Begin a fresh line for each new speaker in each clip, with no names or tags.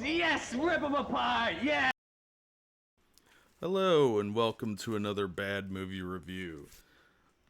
Yes, rip them apart. Yeah.
Hello, and welcome to another bad movie review.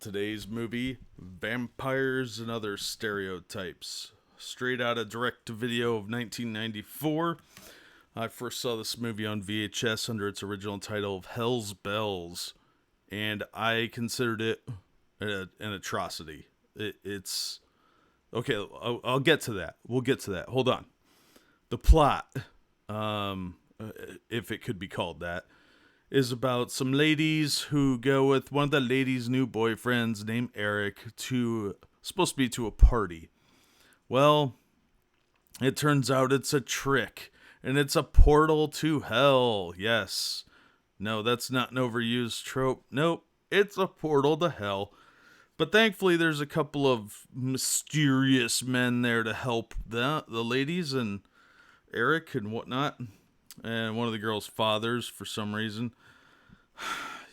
Today's movie, Vampires and Other Stereotypes. Straight out of direct-to-video of 1994. I first saw this movie on VHS under its original title of Hell's Bells, and I considered it an atrocity. It's... Okay, I'll get to that. We'll get to that. Hold on. The plot, if it could be called that, is about some ladies who go with one of the ladies' new boyfriends named Eric supposed to be to a party. Well, it turns out it's a trick, and it's a portal to hell. Yes. No, that's not an overused trope. Nope, it's a portal to hell. But thankfully, there's a couple of mysterious men there to help the ladies and Eric and whatnot. And one of the girls' fathers, for some reason.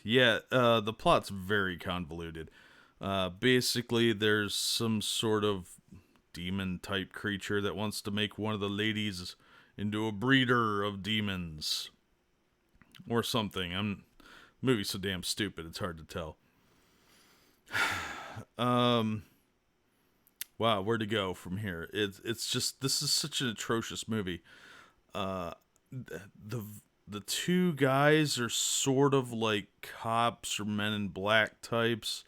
Yeah, the plot's very convoluted. Basically, there's some sort of demon-type creature that wants to make one of the ladies into a breeder of demons. Or something. The movie's so damn stupid, it's hard to tell. Wow, where to go from here? It's just, this is such an atrocious movie. The two guys are sort of like cops or men in black types,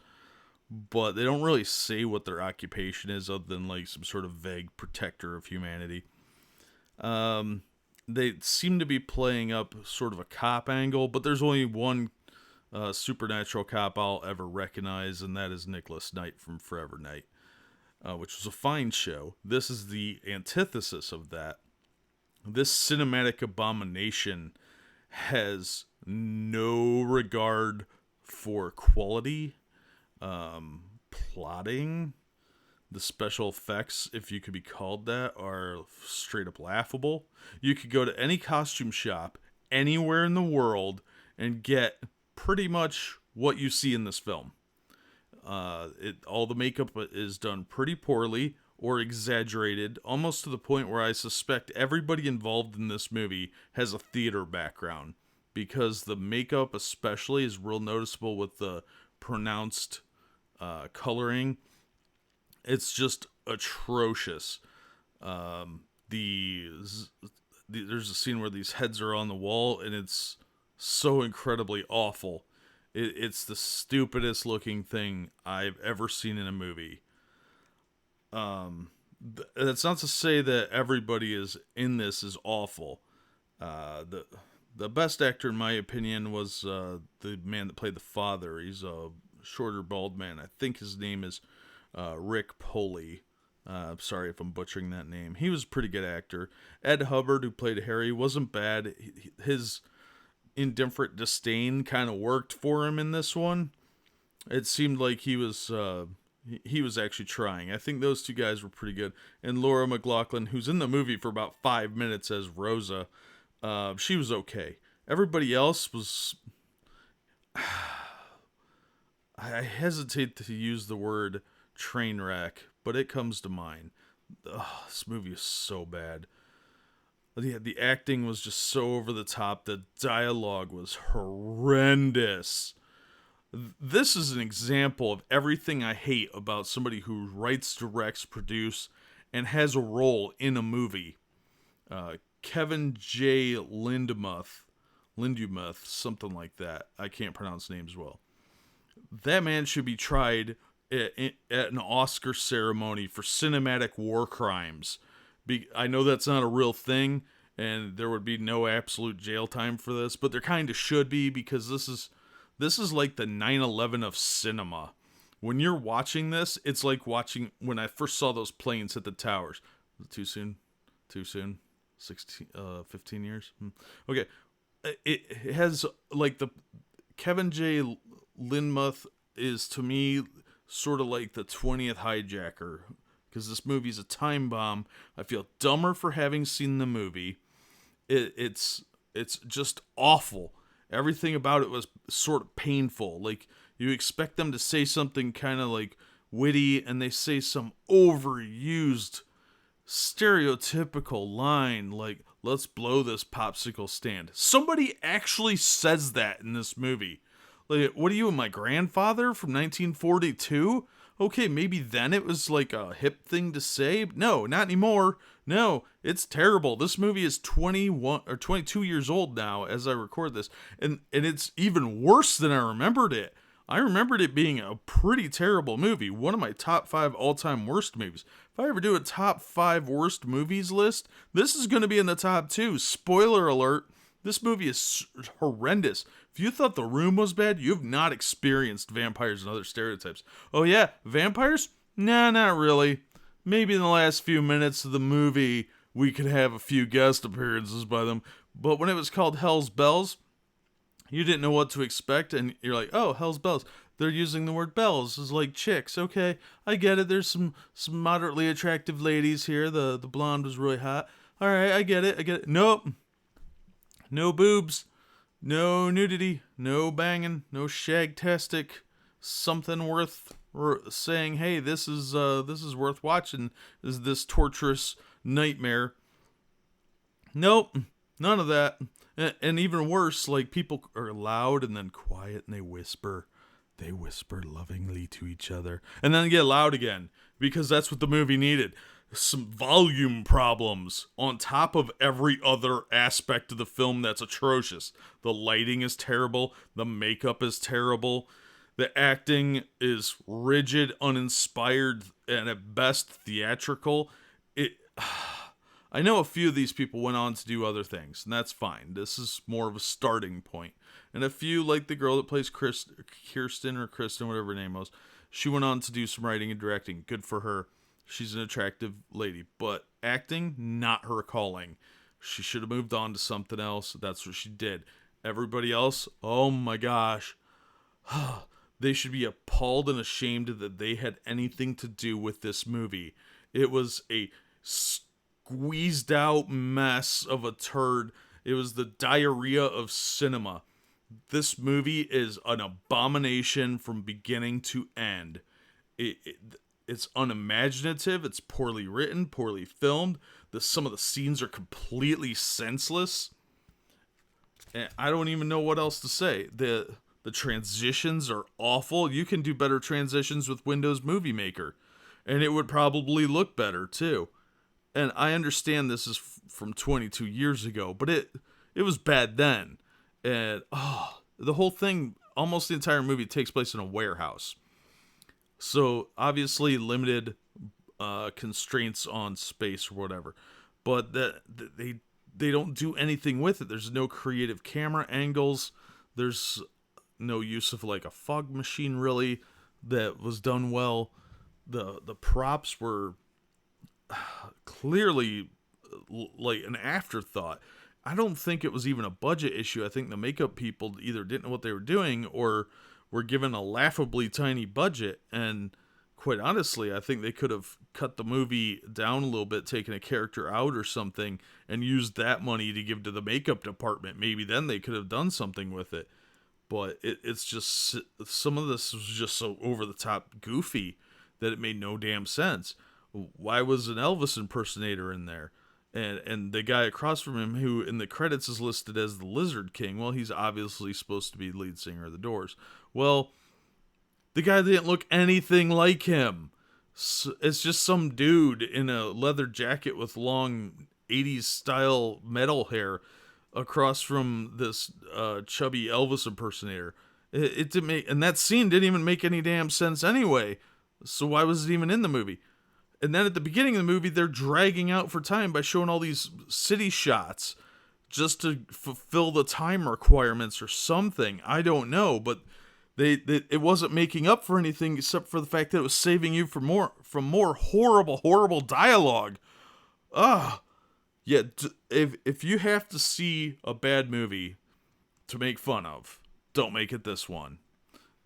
but they don't really say what their occupation is other than like some sort of vague protector of humanity. They seem to be playing up sort of a cop angle, but there's only one supernatural cop I'll ever recognize, and that is Nicholas Knight from Forever Knight, which was a fine show. This is the antithesis of that. This cinematic abomination has no regard for quality, plotting. The special effects, if you could be called that, are straight up laughable. You could go to any costume shop anywhere in the world and get pretty much what you see in this film. All the makeup is done pretty poorly or exaggerated, almost to the point where I suspect everybody involved in this movie has a theater background, because the makeup especially is real noticeable with the pronounced coloring. It's just atrocious. There's a scene where these heads are on the wall, and it's so incredibly awful. It's the stupidest looking thing I've ever seen in a movie. That's not to say that everybody is in this is awful. The best actor, in my opinion, was the man that played the father. He's a shorter, bald man. I think his name is Rick Poli. Sorry if I'm butchering that name. He was a pretty good actor. Ed Hubbard, who played Harry, wasn't bad. His indifferent disdain kind of worked for him in this one. It seemed like he was actually trying. I think those two guys were pretty good. And Laura McLauchlin, who's in the movie for about 5 minutes as Rosa, she was okay. Everybody else was... I hesitate to use the word train wreck, but it comes to mind. This movie is so bad. The acting was just so over the top. The dialogue was horrendous. This is an example of everything I hate about somebody who writes, directs, produces, and has a role in a movie. Kevin J. Lindenmuth, something like that. I can't pronounce names well. That man should be tried at an Oscar ceremony for cinematic war crimes. I know that's not a real thing, and there would be no absolute jail time for this, but there kind of should be, because this is like the 9/11 of cinema. When you're watching this, it's like watching when I first saw those planes hit the towers. Was it too soon? 15 years? Okay. It has, like, the Kevin J. Lindenmuth is, to me, sort of like the 20th hijacker, because this movie's a time bomb. I feel dumber for having seen the movie. It's just awful. Everything about it was sort of painful. Like, you expect them to say something kind of like witty, and they say some overused stereotypical line like let's blow this popsicle stand. Somebody actually says that in this movie. Like, what are you, my grandfather from 1942? Okay, maybe then it was like a hip thing to say. No, not anymore. No, it's terrible. This movie is 21 or 22 years old now as I record this. And it's even worse than I remembered it. I remembered it being a pretty terrible movie. One of my top 5 all-time worst movies. If I ever do a top 5 worst movies list, this is going to be in the top 2. Spoiler alert. This movie is horrendous. If you thought The Room was bad, you have not experienced Vampires and Other Stereotypes. Oh yeah, vampires? Nah, not really. Maybe in the last few minutes of the movie, we could have a few guest appearances by them. But when it was called Hell's Bells, you didn't know what to expect, and you're like, oh, Hell's Bells. They're using the word bells as like chicks. Okay, I get it. There's some moderately attractive ladies here. The blonde was really hot. All right, I get it. Nope. No boobs. No nudity. No banging. No shagtastic. Something worth saying, hey, this is worth watching. Is this torturous nightmare? Nope. None of that. And even worse, like, people are loud and then quiet and they whisper. They whisper lovingly to each other. And then get loud again. Because that's what the movie needed. Some volume problems on top of every other aspect of the film that's atrocious. The lighting is terrible. The makeup is terrible. The acting is rigid, uninspired, and at best theatrical. I know a few of these people went on to do other things, and that's fine. This is more of a starting point. And a few, like the girl that plays Kirsten, whatever her name was, she went on to do some writing and directing. Good for her. She's an attractive lady. But acting, not her calling. She should have moved on to something else. That's what she did. Everybody else, oh my gosh. They should be appalled and ashamed that they had anything to do with this movie. It was a squeezed out mess of a turd. It was the diarrhea of cinema. This movie is an abomination from beginning to end. It's unimaginative. It's poorly written, poorly filmed. Some of the scenes are completely senseless. And I don't even know what else to say. The transitions are awful. You can do better transitions with Windows Movie Maker. And it would probably look better, too. And I understand this is from 22 years ago, but it was bad then. And, the whole thing, almost the entire movie takes place in a warehouse. So, obviously, limited constraints on space or whatever. But they don't do anything with it. There's no creative camera angles. There's no use of, like, a fog machine, really, that was done well. The props were clearly like an afterthought. I don't think it was even a budget issue. I think the makeup people either didn't know what they were doing or were given a laughably tiny budget. And quite honestly, I think they could have cut the movie down a little bit, taken a character out or something, and used that money to give to the makeup department. Maybe then they could have done something with it. But it's just, some of this was just so over the top goofy that it made no damn sense. Why was an Elvis impersonator in there? And the guy across from him, who in the credits is listed as the Lizard King, well, he's obviously supposed to be lead singer of the Doors. Well, the guy didn't look anything like him. So it's just some dude in a leather jacket with long 80s style metal hair across from this chubby Elvis impersonator. It didn't make, and that scene didn't even make any damn sense anyway. So why was it even in the movie? And then at the beginning of the movie, they're dragging out for time by showing all these city shots just to fulfill the time requirements or something. I don't know, but it wasn't making up for anything except for the fact that it was saving you from more horrible dialogue. Yeah. If you have to see a bad movie to make fun of, don't make it this one.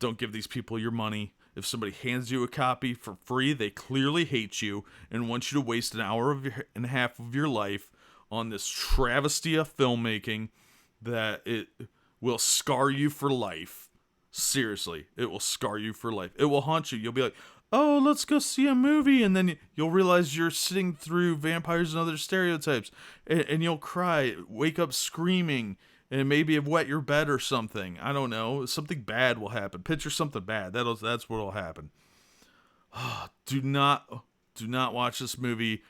Don't give these people your money. If somebody hands you a copy for free, they clearly hate you and want you to waste an hour and a half of your life on this travesty of filmmaking that it will scar you for life. Seriously, it will scar you for life. It will haunt you. You'll be like, oh, let's go see a movie. And then you'll realize you're sitting through Vampires and Other Stereotypes. And you'll cry, wake up screaming, and maybe have wet your bed or something. I don't know. Something bad will happen. Picture something bad. That's what will happen. Do not watch this movie.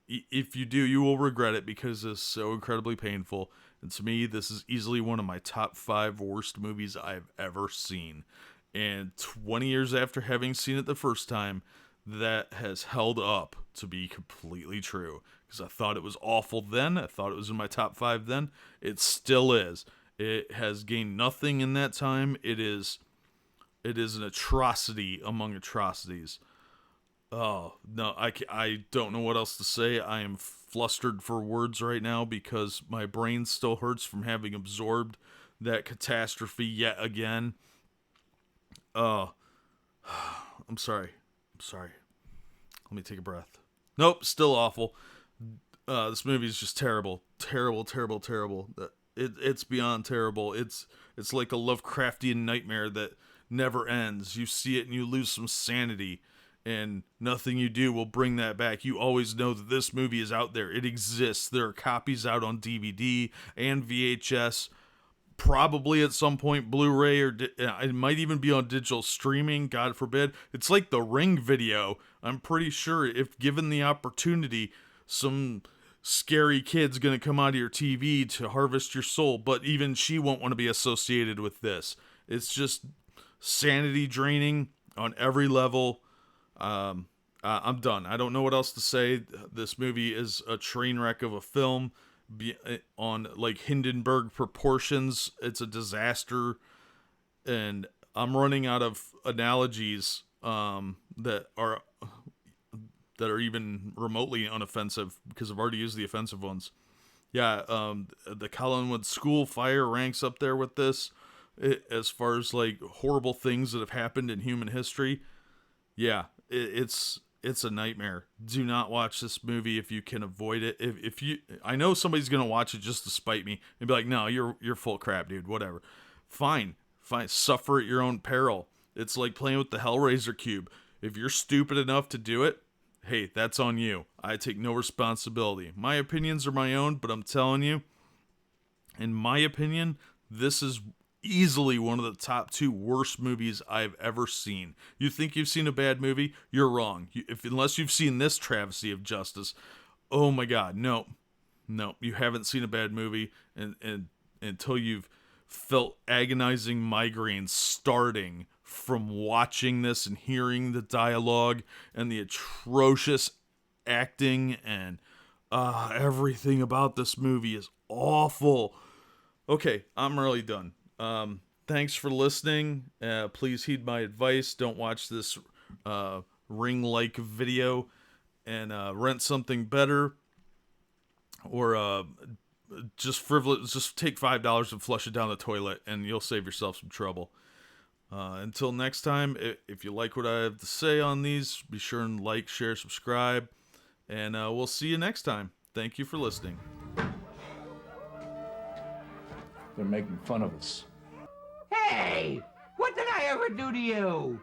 If you do, you will regret it because it's so incredibly painful. And to me, this is easily one of my top 5 worst movies I've ever seen. And 20 years after having seen it the first time, that has held up to be completely true. Because I thought it was awful then. I thought it was in my top 5 then. It still is. It has gained nothing in that time. It is an atrocity among atrocities. Oh, no, I don't know what else to say. I am flustered for words right now because my brain still hurts from having absorbed that catastrophe yet again. I'm sorry. Let me take a breath. Nope, still awful. This movie is just terrible. Terrible. It's beyond terrible. It's like a Lovecraftian nightmare that never ends. You see it and you lose some sanity. And nothing you do will bring that back. You always know that this movie is out there. It exists. There are copies out on DVD and VHS. Probably at some point Blu-ray, or it might even be on digital streaming, God forbid. It's like the Ring video. I'm pretty sure if given the opportunity, some scary kid's going to come out of your TV to harvest your soul. But even she won't want to be associated with this. It's just sanity draining on every level. I'm done. I don't know what else to say. This movie is a train wreck of a film on like Hindenburg proportions. It's a disaster, and I'm running out of analogies that are even remotely unoffensive because I've already used the offensive ones. Yeah, the Collinwood school fire ranks up there with this as far as like horrible things that have happened in human history. Yeah, it's a nightmare. Do not watch this movie if you can avoid it. If you, I know somebody's gonna watch it just to spite me and be like, "No, you're full of crap, dude. Whatever." Fine. Suffer at your own peril. It's like playing with the Hellraiser cube. If you're stupid enough to do it, hey, that's on you. I take no responsibility. My opinions are my own, but I'm telling you, in my opinion, this is easily one of the top 2 worst movies I've ever seen. You think you've seen a bad movie? You're wrong. Unless you've seen this travesty of justice, oh my God, no, you haven't seen a bad movie, and until you've felt agonizing migraines starting from watching this and hearing the dialogue and the atrocious acting and everything about this movie is awful. Okay, I'm really done. Thanks for listening. Please heed my advice. Don't watch this Ring-like video, and rent something better, or just take $5 and flush it down the toilet, and you'll save yourself some trouble. Until next time, if you like what I have to say on these, be sure and like, share, subscribe, and we'll see you next time. Thank you for listening.
They're making fun of us.
Hey! What did I ever do to you?